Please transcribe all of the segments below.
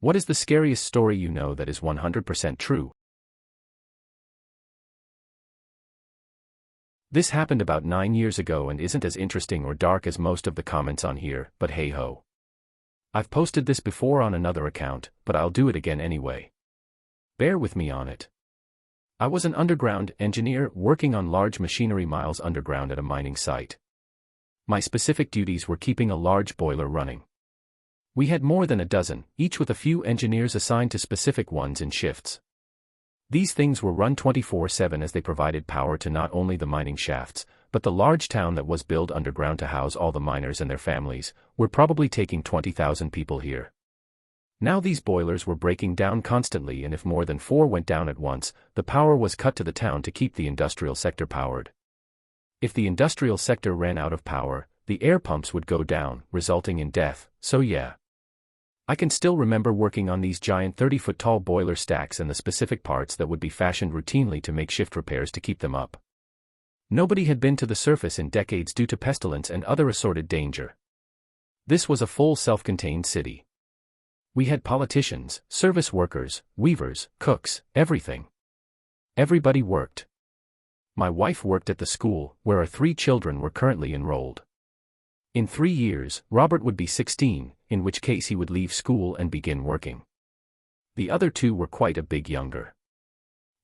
What is the scariest story you know that is 100% true? This happened about 9 years ago and isn't as interesting or dark as most of the comments on here, but hey ho. I've posted this before on another account, but I'll do it again anyway. Bear with me on it. I was an underground engineer working on large machinery miles underground at a mining site. My specific duties were keeping a large boiler running. We had more than a dozen, each with a few engineers assigned to specific ones in shifts. These things were run 24/7 as they provided power to not only the mining shafts, but the large town that was built underground to house all the miners and their families. We're probably taking 20,000 people here. Now these boilers were breaking down constantly, and if more than 4 went down at once, the power was cut to the town to keep the industrial sector powered. If the industrial sector ran out of power, the air pumps would go down, resulting in death. So yeah. I can still remember working on these giant 30-foot tall boiler stacks and the specific parts that would be fashioned routinely to make shift repairs to keep them up. Nobody had been to the surface in decades due to pestilence and other assorted danger. This was a full self-contained city. We had politicians, service workers, weavers, cooks, everything. Everybody worked. My wife worked at the school, where our 3 children were currently enrolled. In 3 years, Robert would be 16, in which case he would leave school and begin working. The other 2 were quite a bit younger.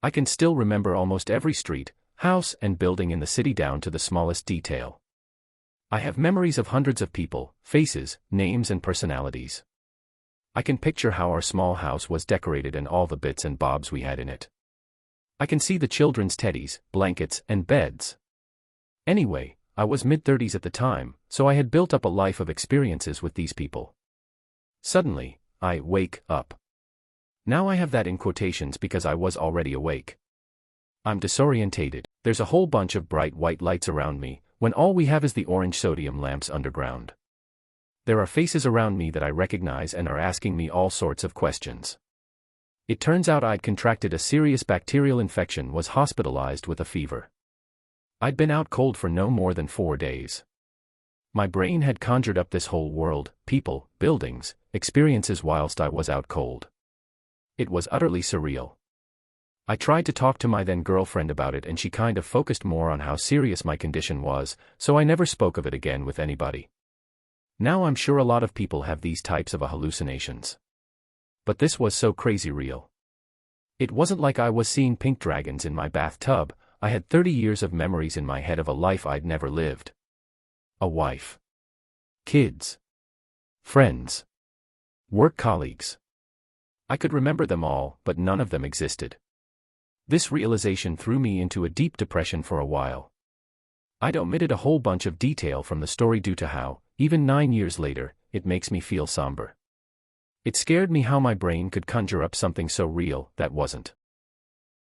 I can still remember almost every street, house, and building in the city down to the smallest detail. I have memories of hundreds of people, faces, names, and personalities. I can picture how our small house was decorated and all the bits and bobs we had in it. I can see the children's teddies, blankets, and beds. Anyway, I was mid-30s at the time, so I had built up a life of experiences with these people. Suddenly, I wake up. Now I have that in quotations because I was already awake. I'm disorientated. There's a whole bunch of bright white lights around me, when all we have is the orange sodium lamps underground. There are faces around me that I recognize and are asking me all sorts of questions. It turns out I'd contracted a serious bacterial infection, was hospitalized with a fever. I'd been out cold for no more than 4 days. My brain had conjured up this whole world, people, buildings, experiences whilst I was out cold. It was utterly surreal. I tried to talk to my then girlfriend about it and she kind of focused more on how serious my condition was, so I never spoke of it again with anybody. Now I'm sure a lot of people have these types of hallucinations. But this was so crazy real. It wasn't like I was seeing pink dragons in my bathtub. I had 30 years of memories in my head of a life I'd never lived. A wife. Kids. Friends. Work colleagues. I could remember them all, but none of them existed. This realization threw me into a deep depression for a while. I'd omitted a whole bunch of detail from the story due to how, even 9 years later, it makes me feel somber. It scared me how my brain could conjure up something so real that wasn't.